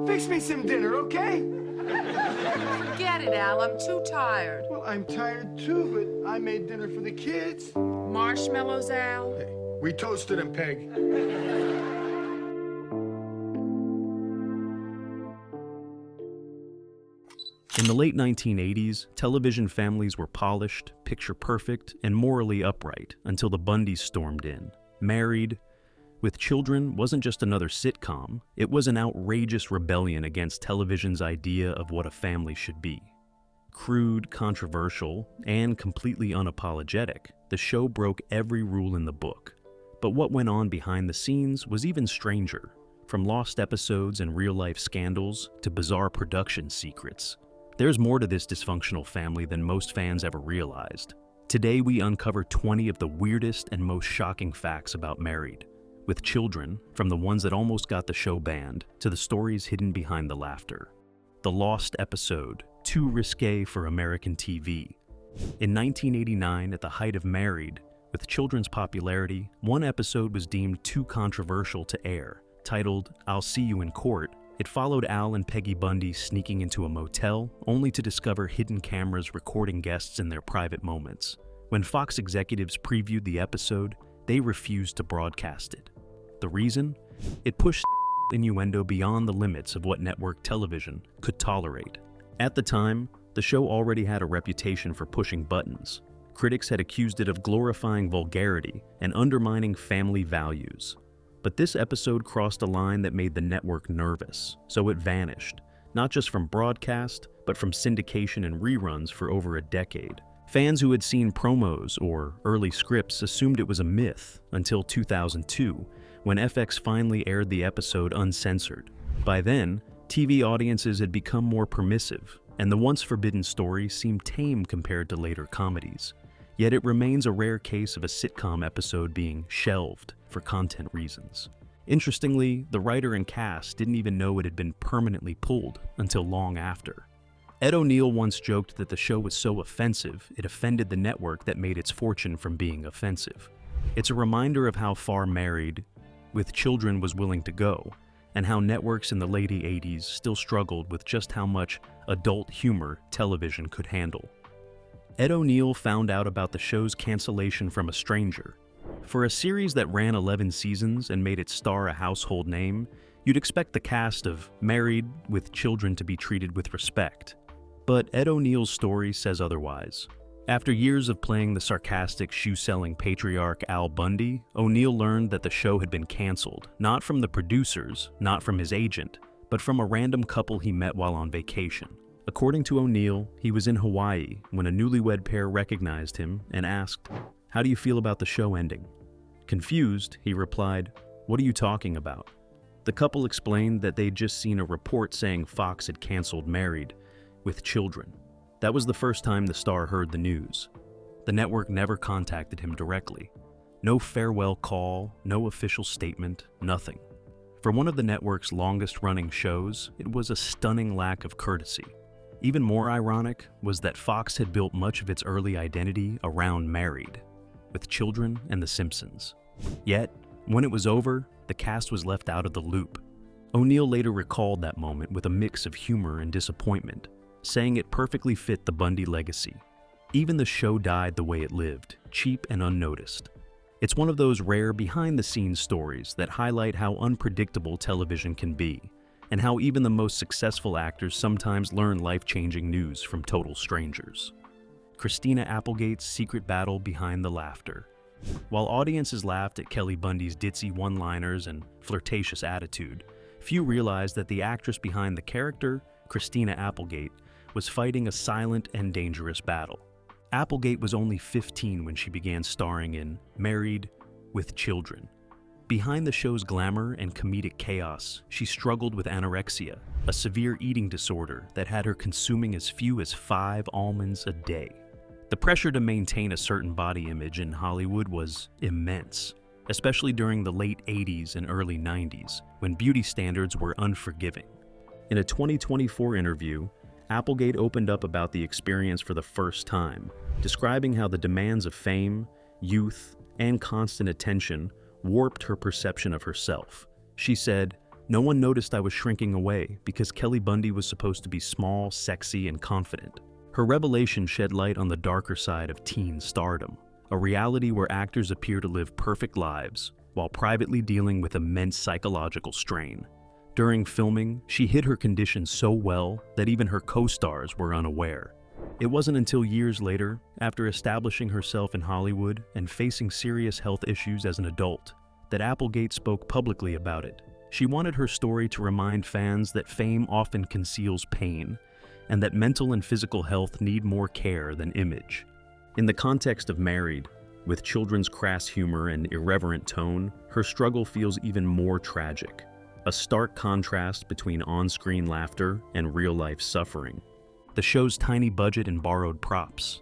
Fix me some dinner, okay? Forget it, Al. I'm too tired. Well, I'm tired too, but I made dinner for the kids. Marshmallows, Al? Hey, we toasted them, Peg. In the late 1980s, television families were polished, picture-perfect, and morally upright until the Bundys stormed in. Married with Children wasn't just another sitcom, it was an outrageous rebellion against television's idea of what a family should be. Crude, controversial, and completely unapologetic, the show broke every rule in the book. But what went on behind the scenes was even stranger, from lost episodes and real-life scandals to bizarre production secrets. There's more to this dysfunctional family than most fans ever realized. Today we uncover 20 of the weirdest and most shocking facts about Married with Children, from the ones that almost got the show banned to the stories hidden behind the laughter. The lost episode, too risque for American TV. In 1989, at the height of Married, with Children's popularity, one episode was deemed too controversial to air. Titled, "I'll See You in Court," it followed Al and Peggy Bundy sneaking into a motel, only to discover hidden cameras recording guests in their private moments. When Fox executives previewed the episode, they refused to broadcast it. The reason? It pushed innuendo beyond the limits of what network television could tolerate. At the time, the show already had a reputation for pushing buttons. Critics had accused it of glorifying vulgarity and undermining family values. But this episode crossed a line that made the network nervous, so it vanished, not just from broadcast, but from syndication and reruns for over a decade. Fans who had seen promos or early scripts assumed it was a myth until 2002, when FX finally aired the episode uncensored. By then, TV audiences had become more permissive, and the once forbidden story seemed tame compared to later comedies. Yet it remains a rare case of a sitcom episode being shelved for content reasons. Interestingly, the writer and cast didn't even know it had been permanently pulled until long after. Ed O'Neill once joked that the show was so offensive, it offended the network that made its fortune from being offensive. It's a reminder of how far Married with Children was willing to go, and how networks in the late 80s still struggled with just how much adult humor television could handle. Ed O'Neill found out about the show's cancellation from a stranger. For a series that ran 11 seasons and made its star a household name, you'd expect the cast of Married with Children to be treated with respect. But Ed O'Neill's story says otherwise. After years of playing the sarcastic, shoe-selling patriarch Al Bundy, O'Neill learned that the show had been canceled, not from the producers, not from his agent, but from a random couple he met while on vacation. According to O'Neill, he was in Hawaii when a newlywed pair recognized him and asked, "How do you feel about the show ending?" Confused, he replied, "What are you talking about?" The couple explained that they'd just seen a report saying Fox had canceled Married with Children. That was the first time the star heard the news. The network never contacted him directly. No farewell call, no official statement, nothing. For one of the network's longest-running shows, it was a stunning lack of courtesy. Even more ironic was that Fox had built much of its early identity around Married with Children and The Simpsons. Yet, when it was over, the cast was left out of the loop. O'Neill later recalled that moment with a mix of humor and disappointment, saying it perfectly fit the Bundy legacy. Even the show died the way it lived, cheap and unnoticed. It's one of those rare behind-the-scenes stories that highlight how unpredictable television can be, and how even the most successful actors sometimes learn life-changing news from total strangers. Christina Applegate's secret battle behind the laughter. While audiences laughed at Kelly Bundy's ditzy one-liners and flirtatious attitude, few realized that the actress behind the character, Christina Applegate, was fighting a silent and dangerous battle. Applegate was only 15 when she began starring in Married with Children. Behind the show's glamour and comedic chaos, she struggled with anorexia, a severe eating disorder that had her consuming as few as 5 almonds a day. The pressure to maintain a certain body image in Hollywood was immense, especially during the late 80s and early 90s, when beauty standards were unforgiving. In a 2024 interview, Applegate opened up about the experience for the first time, describing how the demands of fame, youth, and constant attention warped her perception of herself. She said, No one noticed I was shrinking away because Kelly Bundy was supposed to be small, sexy, and confident. Her revelation shed light on the darker side of teen stardom, a reality where actors appear to live perfect lives while privately dealing with immense psychological strain. During filming, she hid her condition so well that even her co-stars were unaware. It wasn't until years later, after establishing herself in Hollywood and facing serious health issues as an adult, that Applegate spoke publicly about it. She wanted her story to remind fans that fame often conceals pain, and that mental and physical health need more care than image. In the context of Married, with children's crass humor and irreverent tone, her struggle feels even more tragic, a stark contrast between on-screen laughter and real-life suffering. The show's tiny budget and borrowed props.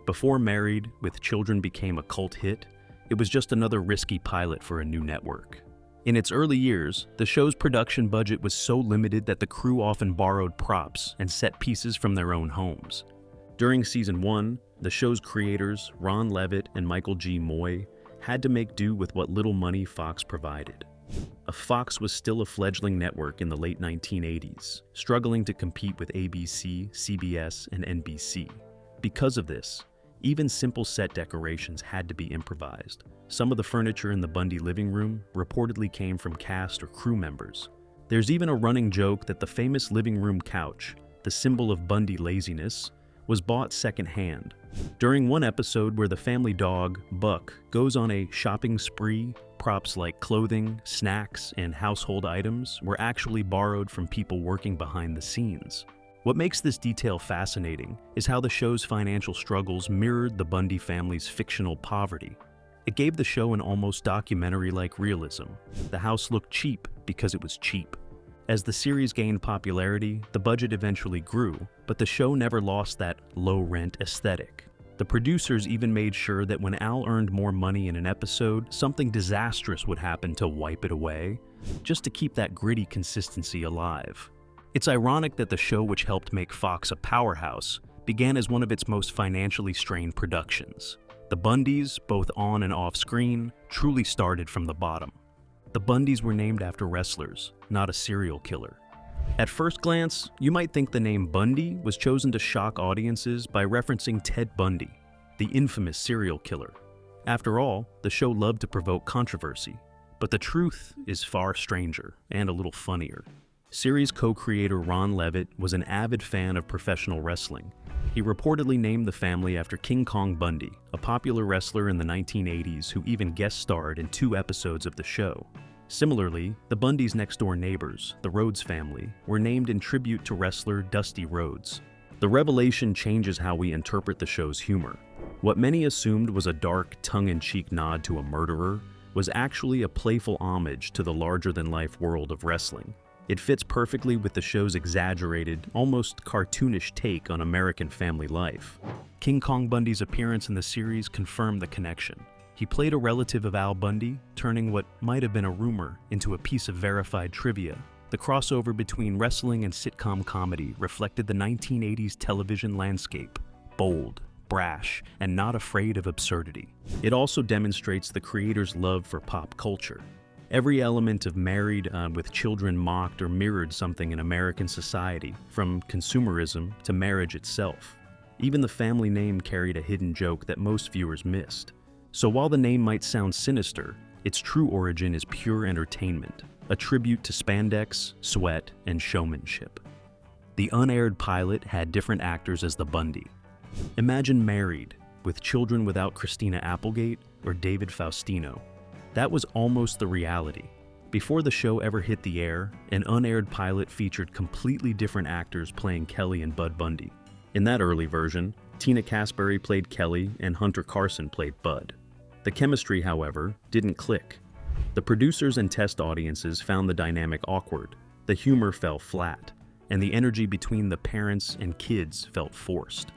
Before Married, with Children became a cult hit, it was just another risky pilot for a new network. In its early years, the show's production budget was so limited that the crew often borrowed props and set pieces from their own homes. During season 1, the show's creators, Ron Levitt and Michael G. Moy, had to make do with what little money Fox provided. Fox was still a fledgling network in the late 1980s, struggling to compete with ABC, CBS, and NBC. Because of this, even simple set decorations had to be improvised. Some of the furniture in the Bundy living room reportedly came from cast or crew members. There's even a running joke that the famous living room couch, the symbol of Bundy laziness, was bought secondhand. During one episode where the family dog, Buck, goes on a shopping spree, props like clothing, snacks, and household items were actually borrowed from people working behind the scenes. What makes this detail fascinating is how the show's financial struggles mirrored the Bundy family's fictional poverty. It gave the show an almost documentary-like realism. The house looked cheap because it was cheap. As the series gained popularity, the budget eventually grew, but the show never lost that low-rent aesthetic. The producers even made sure that when Al earned more money in an episode, something disastrous would happen to wipe it away, just to keep that gritty consistency alive. It's ironic that the show, which helped make Fox a powerhouse, began as one of its most financially strained productions. The Bundys, both on and off screen, truly started from the bottom. The Bundys were named after wrestlers, not a serial killer. At first glance, you might think the name Bundy was chosen to shock audiences by referencing Ted Bundy, the infamous serial killer. After all, the show loved to provoke controversy, but the truth is far stranger and a little funnier. Series co-creator Ron Levitt was an avid fan of professional wrestling. He reportedly named the family after King Kong Bundy, a popular wrestler in the 1980s who even guest starred in 2 episodes of the show. Similarly, the Bundys' next-door neighbors, the Rhodes family, were named in tribute to wrestler Dusty Rhodes. The revelation changes how we interpret the show's humor. What many assumed was a dark, tongue-in-cheek nod to a murderer was actually a playful homage to the larger-than-life world of wrestling. It fits perfectly with the show's exaggerated, almost cartoonish take on American family life. King Kong Bundy's appearance in the series confirmed the connection. He played a relative of Al Bundy, turning what might have been a rumor into a piece of verified trivia. The crossover between wrestling and sitcom comedy reflected the 1980s television landscape, bold, brash, and not afraid of absurdity. It also demonstrates the creator's love for pop culture. Every element of Married with Children mocked or mirrored something in American society, from consumerism to marriage itself. Even the family name carried a hidden joke that most viewers missed. So while the name might sound sinister, its true origin is pure entertainment, a tribute to spandex, sweat, and showmanship. The unaired pilot had different actors as the Bundy. Imagine Married, with Children without Christina Applegate or David Faustino. That was almost the reality. Before the show ever hit the air, an unaired pilot featured completely different actors playing Kelly and Bud Bundy. In that early version, Tina Casbury played Kelly and Hunter Carson played Bud. The chemistry, however, didn't click. The producers and test audiences found the dynamic awkward, the humor fell flat, and the energy between the parents and kids felt forced.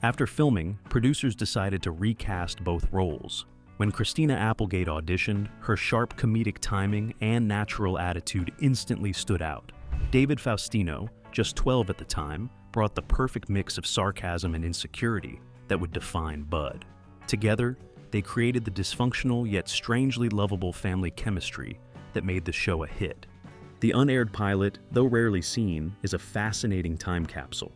After filming, producers decided to recast both roles. When Christina Applegate auditioned, her sharp comedic timing and natural attitude instantly stood out. David Faustino, just 12 at the time, brought the perfect mix of sarcasm and insecurity that would define Bud. Together, they created the dysfunctional yet strangely lovable family chemistry that made the show a hit. The unaired pilot, though rarely seen, is a fascinating time capsule.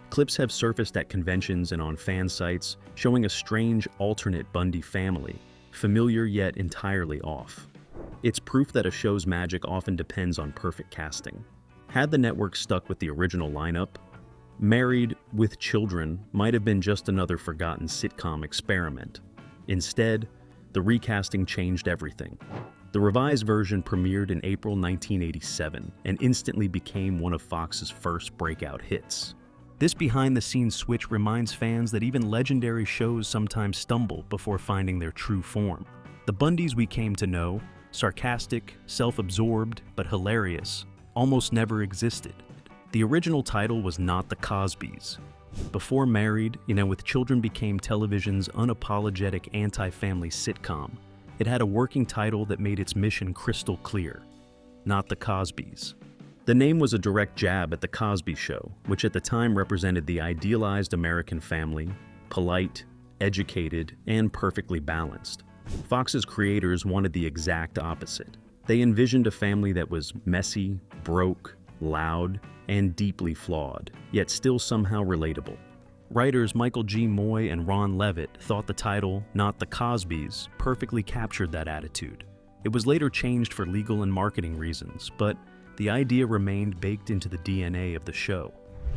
Clips have surfaced at conventions and on fan sites, showing a strange alternate Bundy family, familiar yet entirely off. It's proof that a show's magic often depends on perfect casting. Had the network stuck with the original lineup, Married with Children might have been just another forgotten sitcom experiment. Instead, the recasting changed everything. The revised version premiered in April 1987 and instantly became one of Fox's first breakout hits. This behind-the-scenes switch reminds fans that even legendary shows sometimes stumble before finding their true form. The Bundys we came to know, sarcastic, self-absorbed, but hilarious, almost never existed. The original title was Not the Cosbys. Before Married, with Children became television's unapologetic anti-family sitcom, it had a working title that made its mission crystal clear: Not the Cosbys. The name was a direct jab at The Cosby Show, which at the time represented the idealized American family, polite, educated, and perfectly balanced. Fox's creators wanted the exact opposite. They envisioned a family that was messy, broke, loud, and deeply flawed, yet still somehow relatable. Writers Michael G. Moy and Ron Levitt thought the title, Not the Cosbys, perfectly captured that attitude. It was later changed for legal and marketing reasons, but the idea remained baked into the DNA of the show.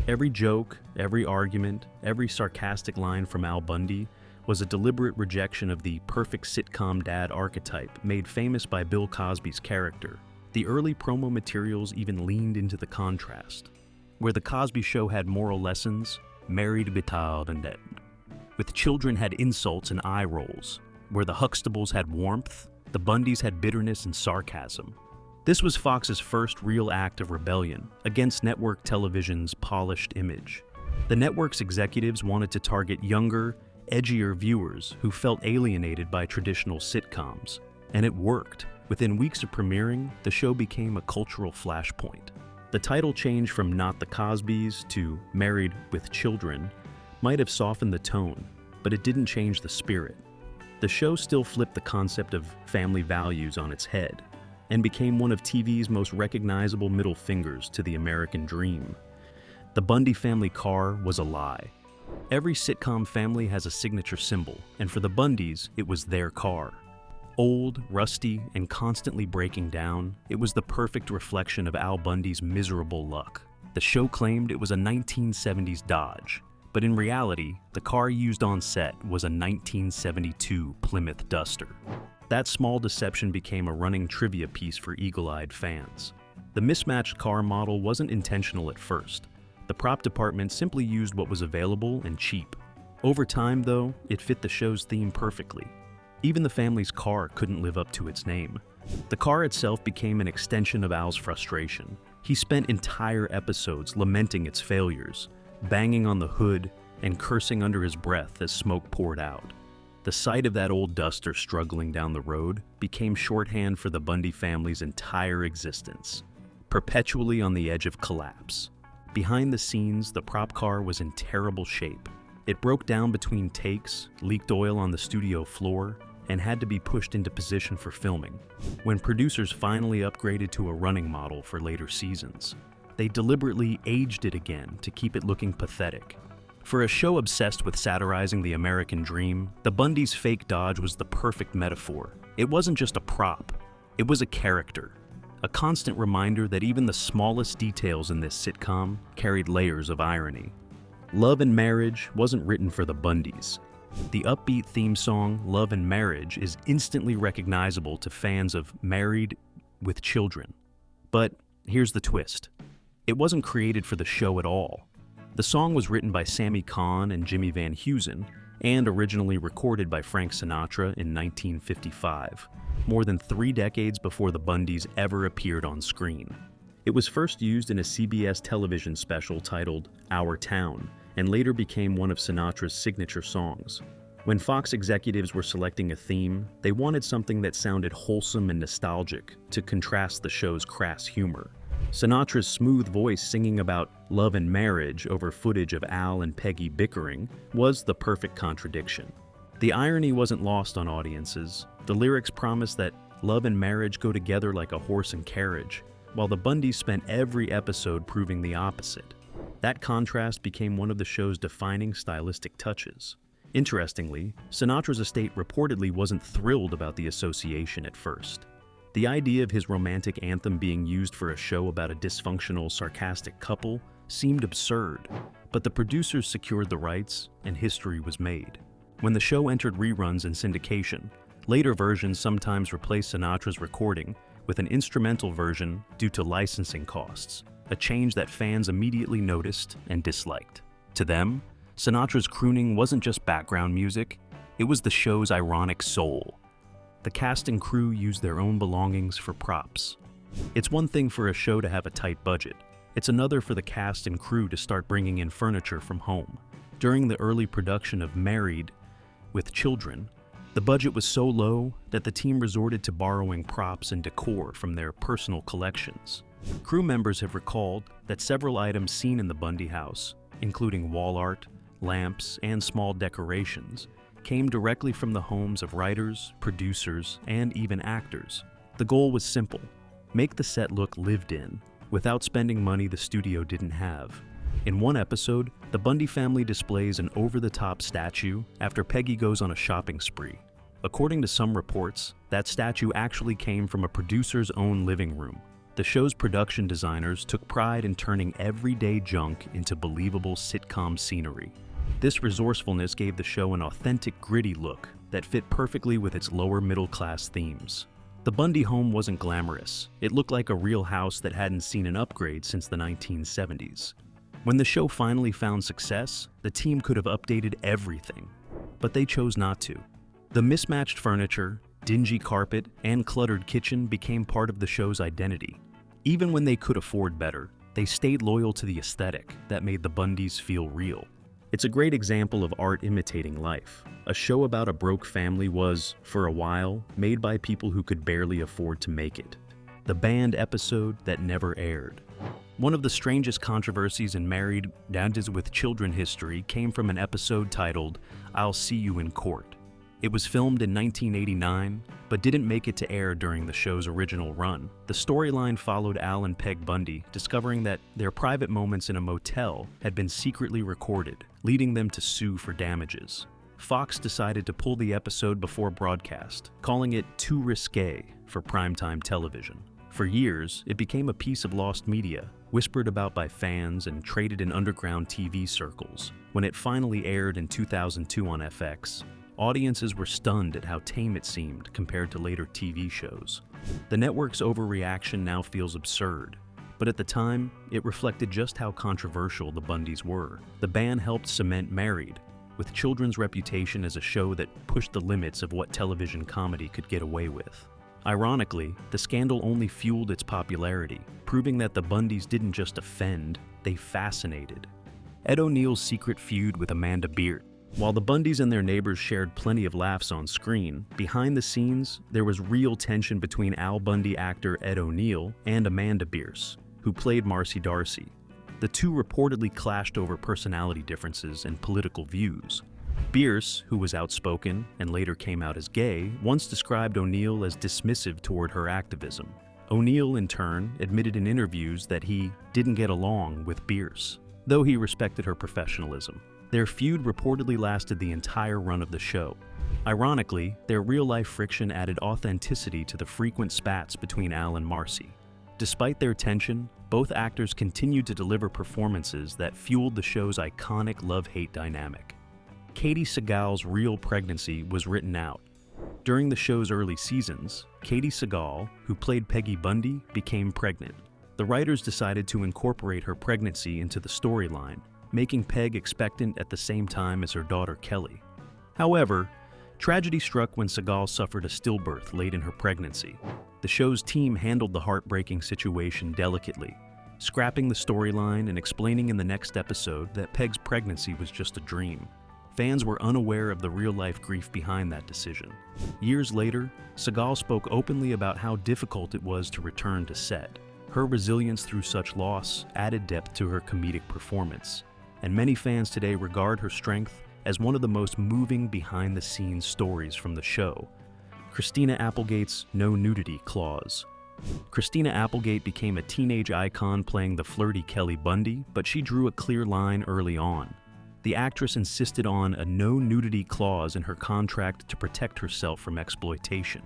Every joke, every argument, every sarcastic line from Al Bundy was a deliberate rejection of the perfect sitcom dad archetype made famous by Bill Cosby's character. The early promo materials even leaned into the contrast. Where The Cosby Show had moral lessons, Married with Children. With Children had insults and eye rolls. Where the Huxtables had warmth, the Bundys had bitterness and sarcasm. This was Fox's first real act of rebellion against network television's polished image. The network's executives wanted to target younger, edgier viewers who felt alienated by traditional sitcoms. And it worked. Within weeks of premiering, the show became a cultural flashpoint. The title change from Not the Cosbys to Married with Children might have softened the tone, but it didn't change the spirit. The show still flipped the concept of family values on its head and became one of TV's most recognizable middle fingers to the American dream. The Bundy family car was a lie. Every sitcom family has a signature symbol, and for the Bundys, it was their car. Old, rusty, and constantly breaking down, it was the perfect reflection of Al Bundy's miserable luck. The show claimed it was a 1970s Dodge, but in reality, the car used on set was a 1972 Plymouth Duster. That small deception became a running trivia piece for eagle-eyed fans. The mismatched car model wasn't intentional at first. The prop department simply used what was available and cheap. Over time, though, it fit the show's theme perfectly. Even the family's car couldn't live up to its name. The car itself became an extension of Al's frustration. He spent entire episodes lamenting its failures, banging on the hood, and cursing under his breath as smoke poured out. The sight of that old duster struggling down the road became shorthand for the Bundy family's entire existence, perpetually on the edge of collapse. Behind the scenes, the prop car was in terrible shape. It broke down between takes, leaked oil on the studio floor, and had to be pushed into position for filming. When producers finally upgraded to a running model for later seasons, they deliberately aged it again to keep it looking pathetic. For a show obsessed with satirizing the American dream, the Bundys' fake Dodge was the perfect metaphor. It wasn't just a prop, it was a character. A constant reminder that even the smallest details in this sitcom carried layers of irony. Love and Marriage wasn't written for the Bundys. The upbeat theme song, Love and Marriage, is instantly recognizable to fans of Married with Children. But here's the twist. It wasn't created for the show at all. The song was written by Sammy Cahn and Jimmy Van Heusen, and originally recorded by Frank Sinatra in 1955, more than 3 decades before the Bundys ever appeared on screen. It was first used in a CBS television special titled Our Town, and later became one of Sinatra's signature songs. When Fox executives were selecting a theme, they wanted something that sounded wholesome and nostalgic to contrast the show's crass humor. Sinatra's smooth voice singing about love and marriage over footage of Al and Peggy bickering was the perfect contradiction. The irony wasn't lost on audiences. The lyrics promised that love and marriage go together like a horse and carriage, while the Bundys spent every episode proving the opposite. That contrast became one of the show's defining stylistic touches. Interestingly, Sinatra's estate reportedly wasn't thrilled about the association at first. The idea of his romantic anthem being used for a show about a dysfunctional, sarcastic couple seemed absurd, but the producers secured the rights, and history was made. When the show entered reruns and syndication, later versions sometimes replaced Sinatra's recording with an instrumental version due to licensing costs, a change that fans immediately noticed and disliked. To them, Sinatra's crooning wasn't just background music, it was the show's ironic soul. The cast and crew used their own belongings for props. It's one thing for a show to have a tight budget. It's another for the cast and crew to start bringing in furniture from home. During the early production of Married with Children, the budget was so low that the team resorted to borrowing props and decor from their personal collections. Crew members have recalled that several items seen in the Bundy house, including wall art, lamps, and small decorations, came directly from the homes of writers, producers, and even actors. The goal was simple: make the set look lived in, without spending money the studio didn't have. In one episode, the Bundy family displays an over-the-top statue after Peggy goes on a shopping spree. According to some reports, that statue actually came from a producer's own living room. The show's production designers took pride in turning everyday junk into believable sitcom scenery. This resourcefulness gave the show an authentic, gritty look that fit perfectly with its lower middle-class themes. The Bundy home wasn't glamorous. It looked like a real house that hadn't seen an upgrade since the 1970s. When the show finally found success, the team could have updated everything, but they chose not to. The mismatched furniture, dingy carpet, and cluttered kitchen became part of the show's identity. Even when they could afford better, they stayed loyal to the aesthetic that made the Bundys feel real. It's a great example of art imitating life. A show about a broke family was, for a while, made by people who could barely afford to make it. The banned episode that never aired. One of the strangest controversies in Married with Children history came from an episode titled, "I'll See You in Court." It was filmed in 1989, but didn't make it to air during the show's original run. The storyline followed Al and Peg Bundy discovering that their private moments in a motel had been secretly recorded, leading them to sue for damages. Fox decided to pull the episode before broadcast, calling it too risque for primetime television. For years, it became a piece of lost media, whispered about by fans and traded in underground TV circles. When it finally aired in 2002 on FX, audiences were stunned at how tame it seemed compared to later TV shows. The network's overreaction now feels absurd, but at the time, it reflected just how controversial the Bundys were. The ban helped cement Married, with Children's reputation as a show that pushed the limits of what television comedy could get away with. Ironically, the scandal only fueled its popularity, proving that the Bundys didn't just offend, they fascinated. Ed O'Neill's secret feud with Amanda Beard. While the Bundys and their neighbors shared plenty of laughs on screen, behind the scenes, there was real tension between Al Bundy actor Ed O'Neill and Amanda Bierce, who played Marcy Darcy. The two reportedly clashed over personality differences and political views. Bierce, who was outspoken and later came out as gay, once described O'Neill as dismissive toward her activism. O'Neill, in turn, admitted in interviews that he didn't get along with Bierce, though he respected her professionalism. Their feud reportedly lasted the entire run of the show. Ironically, their real-life friction added authenticity to the frequent spats between Al and Marcy. Despite their tension, both actors continued to deliver performances that fueled the show's iconic love-hate dynamic. Katie Sagal's real pregnancy was written out. During the show's early seasons, Katie Sagal, who played Peggy Bundy, became pregnant. The writers decided to incorporate her pregnancy into the storyline, making Peg expectant at the same time as her daughter Kelly. However, tragedy struck when Sagal suffered a stillbirth late in her pregnancy. The show's team handled the heartbreaking situation delicately, scrapping the storyline and explaining in the next episode that Peg's pregnancy was just a dream. Fans were unaware of the real-life grief behind that decision. Years later, Sagal spoke openly about how difficult it was to return to set. Her resilience through such loss added depth to her comedic performance, and many fans today regard her strength as one of the most moving behind-the-scenes stories from the show. Christina Applegate's no nudity clause, Christina Applegate became a teenage icon playing the flirty Kelly Bundy, but she drew a clear line early on. The actress insisted on a no nudity clause in her contract to protect herself from exploitation.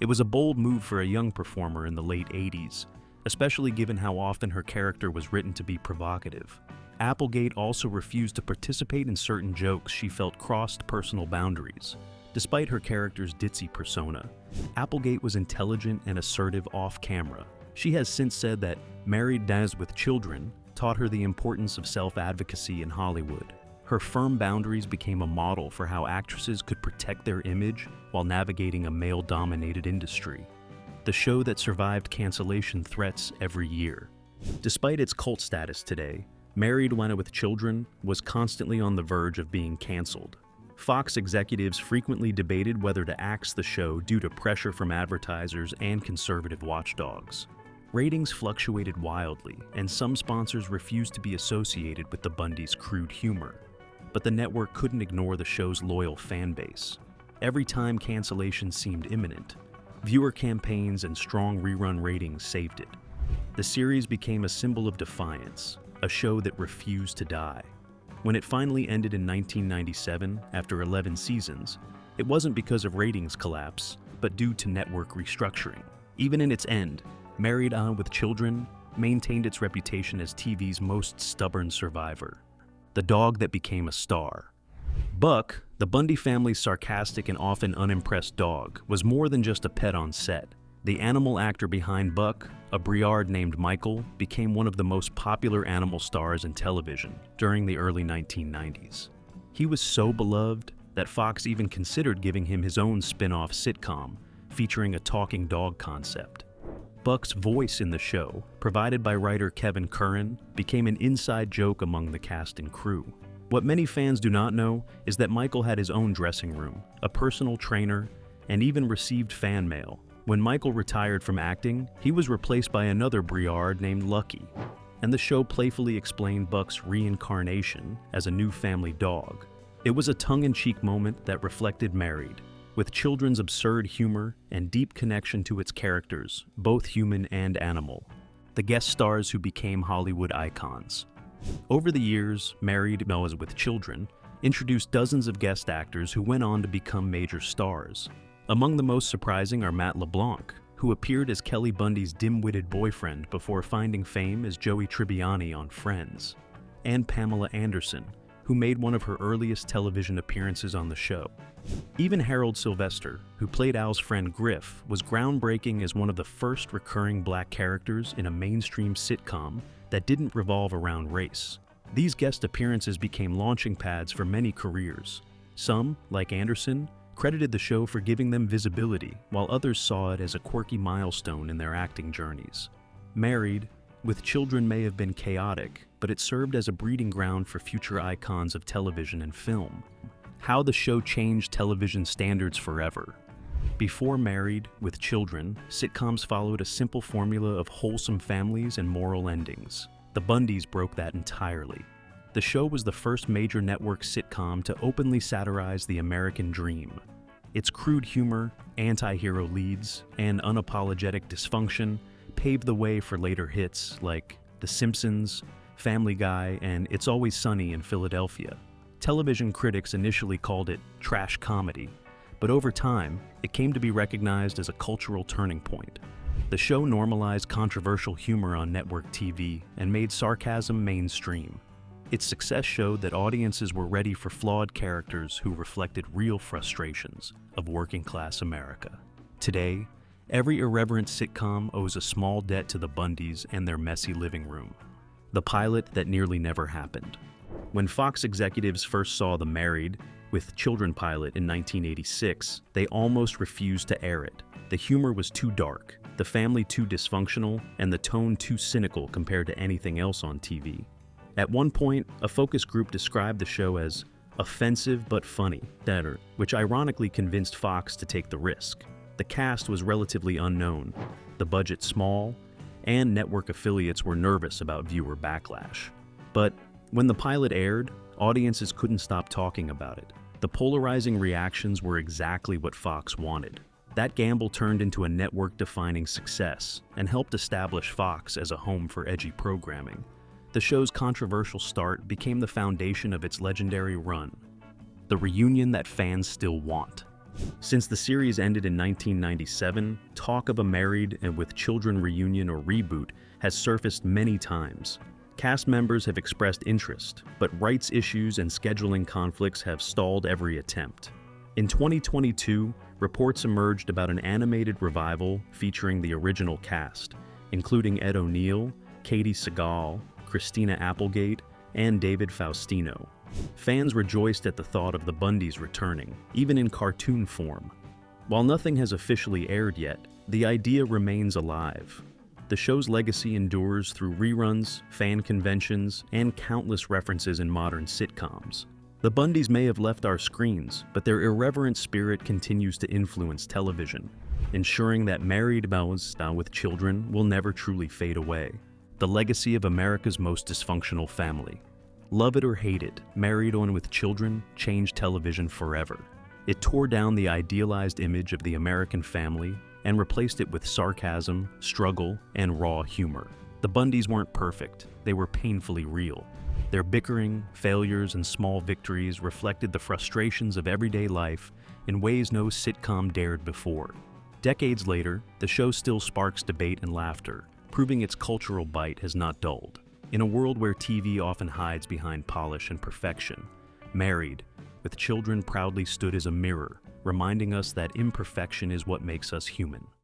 It was a bold move for a young performer in the late 80s, especially given how often her character was written to be provocative. Applegate also refused to participate in certain jokes she felt crossed personal boundaries. Despite her character's ditzy persona, Applegate was intelligent and assertive off-camera. She has since said that married dads with children taught her the importance of self-advocacy in Hollywood. Her firm boundaries became a model for how actresses could protect their image while navigating a male-dominated industry. The show that survived cancellation threats every year. Despite its cult status today, Married with Children was constantly on the verge of being canceled. Fox executives frequently debated whether to axe the show due to pressure from advertisers and conservative watchdogs. Ratings fluctuated wildly, and some sponsors refused to be associated with the Bundys' crude humor. But the network couldn't ignore the show's loyal fan base. Every time cancellation seemed imminent, viewer campaigns and strong rerun ratings saved it. The series became a symbol of defiance, a show that refused to die. When it finally ended in 1997, after 11 seasons, it wasn't because of ratings collapse, but due to network restructuring. Even in its end, Married with Children maintained its reputation as TV's most stubborn survivor, the dog that became a star. Buck, the Bundy family's sarcastic and often unimpressed dog, was more than just a pet on set. The animal actor behind Buck, a Briard named Michael, became one of the most popular animal stars in television during the early 1990s. He was so beloved that Fox even considered giving him his own spin-off sitcom featuring a talking dog concept. Buck's voice in the show, provided by writer Kevin Curran, became an inside joke among the cast and crew. What many fans do not know is that Michael had his own dressing room, a personal trainer, and even received fan mail. When Michael retired from acting, he was replaced by another Briard named Lucky, and the show playfully explained Buck's reincarnation as a new family dog. It was a tongue-in-cheek moment that reflected Married, with Children's absurd humor and deep connection to its characters, both human and animal, the guest stars who became Hollywood icons. Over the years, Married with Children introduced dozens of guest actors who went on to become major stars. Among the most surprising are Matt LeBlanc, who appeared as Kelly Bundy's dim-witted boyfriend before finding fame as Joey Tribbiani on Friends, and Pamela Anderson, who made one of her earliest television appearances on the show. Even Harold Sylvester, who played Al's friend Griff, was groundbreaking as one of the first recurring black characters in a mainstream sitcom that didn't revolve around race. These guest appearances became launching pads for many careers. Some, like Anderson, credited the show for giving them visibility, while others saw it as a quirky milestone in their acting journeys. Married with Children may have been chaotic, but it served as a breeding ground for future icons of television and film. How the show changed television standards forever. Before Married with Children, sitcoms followed a simple formula of wholesome families and moral endings. The Bundys broke that entirely. The show was the first major network sitcom to openly satirize the American dream. Its crude humor, anti-hero leads, and unapologetic dysfunction paved the way for later hits like The Simpsons, Family Guy, and It's Always Sunny in Philadelphia. Television critics initially called it trash comedy, but over time, it came to be recognized as a cultural turning point. The show normalized controversial humor on network TV and made sarcasm mainstream. Its success showed that audiences were ready for flawed characters who reflected real frustrations of working-class America. Today, every irreverent sitcom owes a small debt to the Bundys and their messy living room. The pilot that nearly never happened. When Fox executives first saw the Married with Children pilot in 1986, they almost refused to air it. The humor was too dark, the family too dysfunctional, and the tone too cynical compared to anything else on TV. At one point, a focus group described the show as offensive but funny, which ironically convinced Fox to take the risk. The cast was relatively unknown, the budget small, and network affiliates were nervous about viewer backlash. But when the pilot aired, audiences couldn't stop talking about it. The polarizing reactions were exactly what Fox wanted. That gamble turned into a network-defining success and helped establish Fox as a home for edgy programming. The show's controversial start became the foundation of its legendary run, the reunion that fans still want. Since the series ended in 1997, talk of a married and with children reunion or reboot has surfaced many times. Cast members have expressed interest, but rights issues and scheduling conflicts have stalled every attempt. In 2022, reports emerged about an animated revival featuring the original cast, including Ed O'Neill, Katie Sagal, Christina Applegate, and David Faustino. Fans rejoiced at the thought of the Bundys returning, even in cartoon form. While nothing has officially aired yet, the idea remains alive. The show's legacy endures through reruns, fan conventions, and countless references in modern sitcoms. The Bundys may have left our screens, but their irreverent spirit continues to influence television, ensuring that married mothers with children will never truly fade away. The legacy of America's most dysfunctional family. Love it or hate it, Married on with Children changed television forever. It tore down the idealized image of the American family and replaced it with sarcasm, struggle, and raw humor. The Bundys weren't perfect, they were painfully real. Their bickering, failures, and small victories reflected the frustrations of everyday life in ways no sitcom dared before. Decades later, the show still sparks debate and laughter, proving its cultural bite has not dulled. In a world where TV often hides behind polish and perfection, Married with Children proudly stood as a mirror, reminding us that imperfection is what makes us human.